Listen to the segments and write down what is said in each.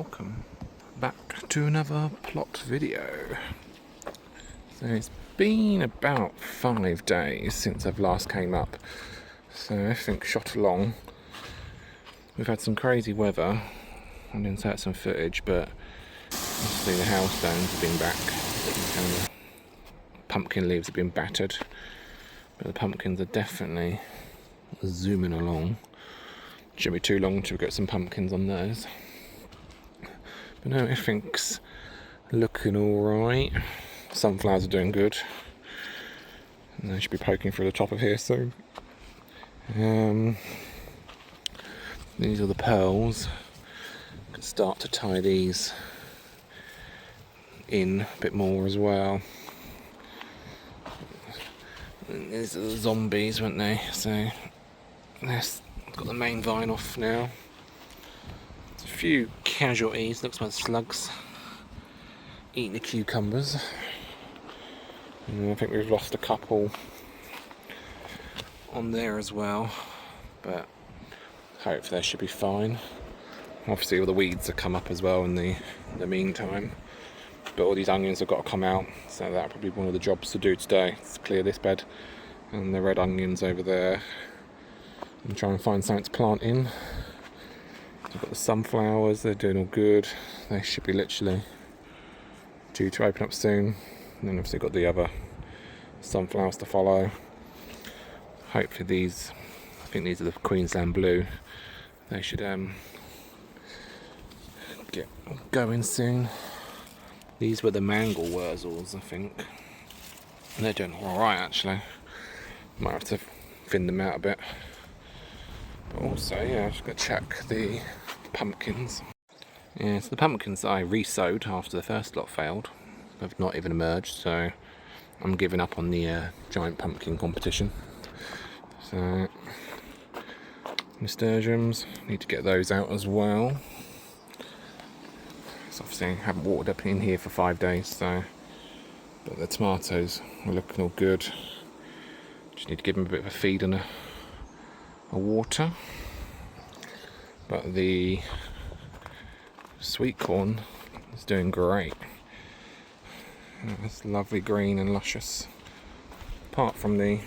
welcome back to another plot video. So it's been about 5 days since I've last came up, so everything's shot along. We've had some crazy weather. I'm going to insert some footage, but obviously the hailstones have been back and the pumpkin leaves have been battered, but the pumpkins are definitely zooming along. Shouldn't be too long until we get some pumpkins on those. But no, everything's looking alright. Sunflowers are doing good. And they should be poking through the top of here soon. These are the pearls. I can start to tie these in a bit more as well. And these are the zombies, weren't they? So let's got the main vine off now. There's a few casualties, looks like slugs eating the cucumbers. And I think we've lost a couple on there as well, but hopefully they should be fine. Obviously all the weeds have come up as well in the meantime, but all these onions have got to come out, so that'll probably be one of the jobs to do today, is clear this bed and the red onions over there and try and find something to plant in. We've got the sunflowers, they're doing all good. They should be literally due to open up soon. And then obviously got the other sunflowers to follow. Hopefully these, I think these are the Queensland blue, they should get going soon. These were the mangel wurzels, I think. And they're doing alright actually. Might have to thin them out a bit. But also, yeah, I'm just going to check the pumpkins. Yeah, so the pumpkins that I re-sowed after the first lot failed have not even emerged, so I'm giving up on the giant pumpkin competition. So, nasturtiums, need to get those out as well. So obviously I haven't watered up in here for 5 days, so, but the tomatoes are looking all good. Just need to give them a bit of a feed and a water. But the sweet corn is doing great. It's lovely green and luscious. Apart from the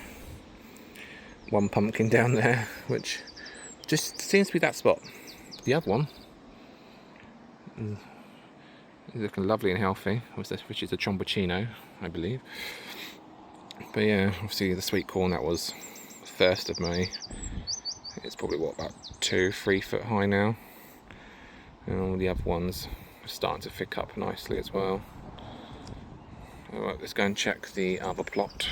one pumpkin down there, which just seems to be that spot. The other one is looking lovely and healthy, which is a Chombochino, I believe. But yeah, obviously the sweet corn, that was 1st of May. It's probably what, about 2-3 foot high now, and all the other ones are starting to thick up nicely as well. Alright, let's go and check the other plot.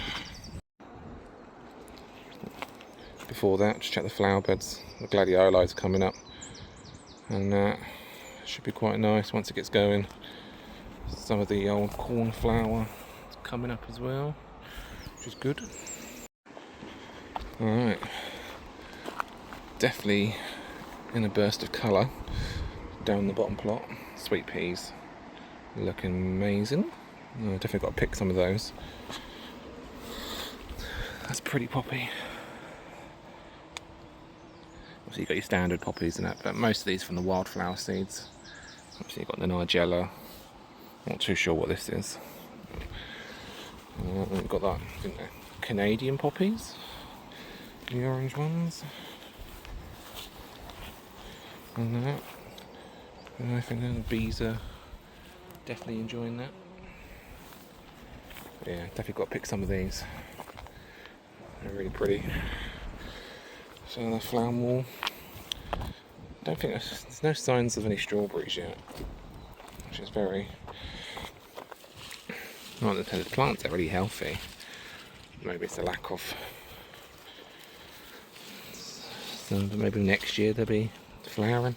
Before that, just check the flower beds. The gladioli is coming up, and that should be quite nice once it gets going. Some of the old cornflower is coming up as well, which is good. Alright, definitely in a burst of colour down the bottom plot. Sweet peas looking amazing. I've definitely got to pick some of those. That's pretty poppy. Obviously you've got your standard poppies and that, but most of these from the wildflower seeds. Obviously you've got the Nigella. Not too sure what this is. We've got that, I think they're Canadian poppies, the orange ones. And that. And I think the bees are definitely enjoying that. But yeah, definitely got to pick some of these. They're really pretty. So the flower wall. Don't think there's no signs of any strawberries yet, which is very. Well, the plants are really healthy. Maybe it's a lack of. So maybe next year they'll be flowering.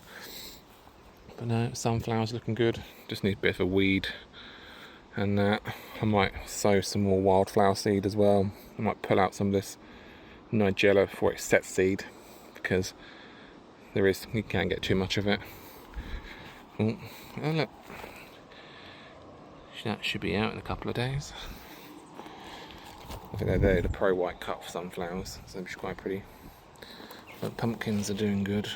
But no, sunflowers looking good. Just need a bit of a weed, and I might sow some more wildflower seed as well. I might pull out some of this Nigella before it sets seed, because you can't get too much of it. Oh look, that should be out in a couple of days. I think they're the pro white cut for sunflowers, so they're quite pretty. But pumpkins are doing good.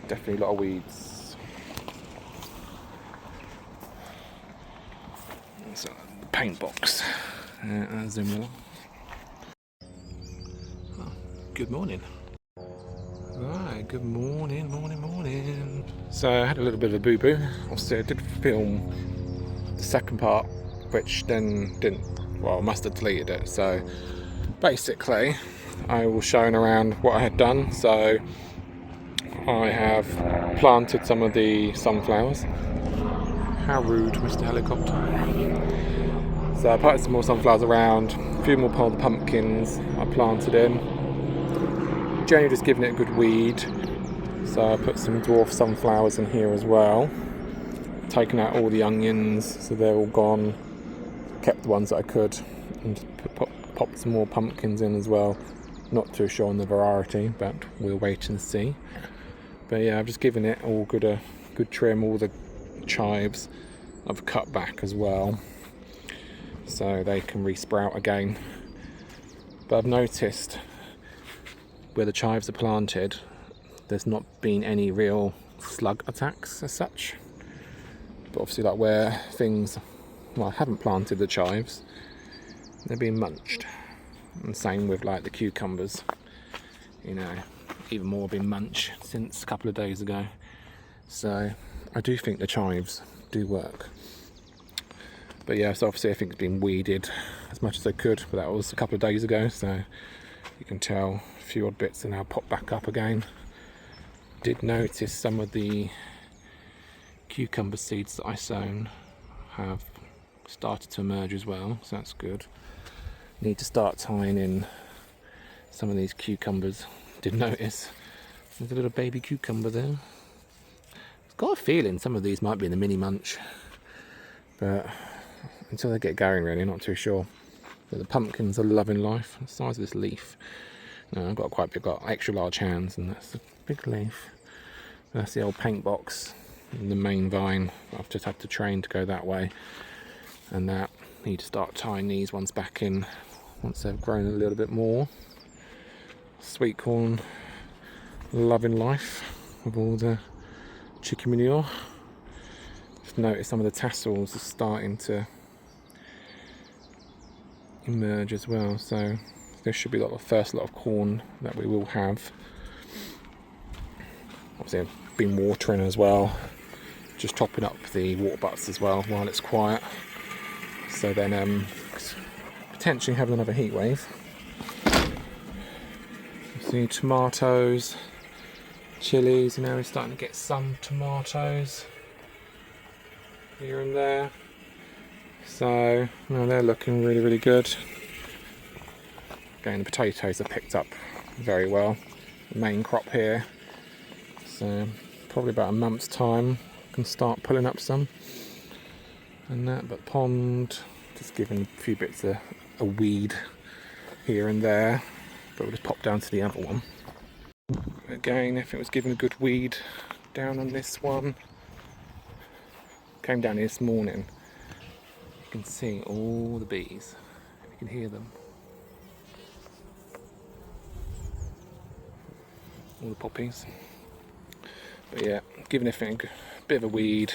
definitely a lot of weeds. So the paint box. Zoom in. Oh, good morning. Right, good morning. So I had a little bit of a boo-boo. Obviously I did film the second part, which then didn't, well, I must have deleted it. So basically I was showing around what I had done. So I have planted some of the sunflowers. How rude, Mr. Helicopter. So I planted some more sunflowers around, a few more pumpkins I planted in. Generally just giving it a good weed. So I put some dwarf sunflowers in here as well. Taken out all the onions, so they're all gone. Kept the ones that I could, and popped some more pumpkins in as well. Not too sure on the variety, but we'll wait and see. But yeah, I've just given it all a good trim. All the chives I've cut back as well, so they can resprout again. But I've noticed where the chives are planted, there's not been any real slug attacks as such. But obviously, like where things, well, I haven't planted the chives, they're being munched. And same with like the cucumbers, you know, even more been munched since a couple of days ago. So I do think the chives do work. But yeah, so obviously I think it's been weeded as much as I could, but that was a couple of days ago, so you can tell a few odd bits are now popped back up again. Did notice some of the cucumber seeds that I sown have started to emerge as well, so that's good. Need to start tying in some of these cucumbers. Did notice there's a little baby cucumber there. I've got a feeling some of these might be in the mini munch, but until they get going, really, not too sure. But the pumpkins are loving life. The size of this leaf. No, I've got quite big, got extra large hands, and that's a big leaf. That's the old paint box. And the main vine, I've just had to train to go that way. And that, need to start tying these ones back in once they've grown a little bit more. Sweet corn, loving life with all the chicken manure. Just noticed some of the tassels are starting to emerge as well, so this should be like the first lot of corn that we will have. Obviously I've been watering as well, just topping up the water butts as well while it's quiet, so then potentially have another heat wave. See tomatoes, chilies, you know, we're starting to get some tomatoes here and there, so no, they're looking really good. Again, the potatoes are picked up very well, the main crop here, so probably about a month's time I can start pulling up some and that. But pond, just giving a few bits of a weed here and there, but we'll just pop down to the other one. Again, if it was giving a good weed down on this one, came down here this morning, you can see all the bees, you can hear them. All the poppies. But yeah, giving everything a bit of a weed,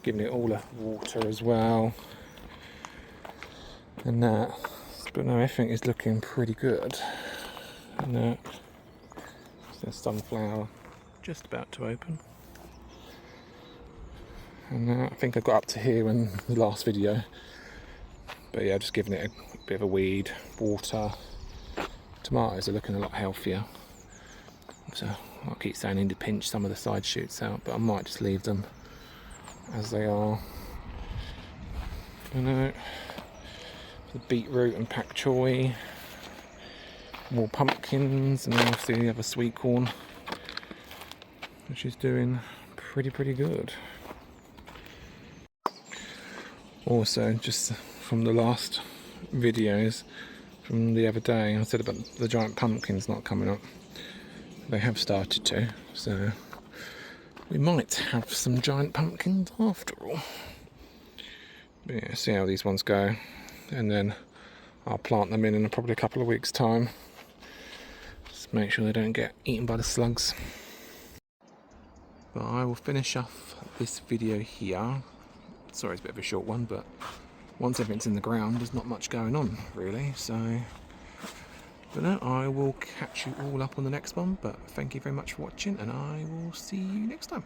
giving it all the water as well, and that. But no, everything is looking pretty good. And that, there's sunflower just about to open. And I think I got up to here in the last video. But yeah, just giving it a bit of a weed, water. Tomatoes are looking a lot healthier. So I keep saying I need to pinch some of the side shoots out, but I might just leave them as they are. I know. The beetroot and pak choi. More pumpkins, and then obviously the other sweet corn, which is doing pretty good. Also, just from the last videos from the other day, I said about the giant pumpkins not coming up. They have started to, so we might have some giant pumpkins after all. But yeah, see how these ones go, and then I'll plant them in probably a couple of weeks' time. Just make sure they don't get eaten by the slugs. But I will finish off this video here. Sorry, it's a bit of a short one, but once everything's in the ground, there's not much going on, really. So, but no, I will catch you all up on the next one. But thank you very much for watching, and I will see you next time.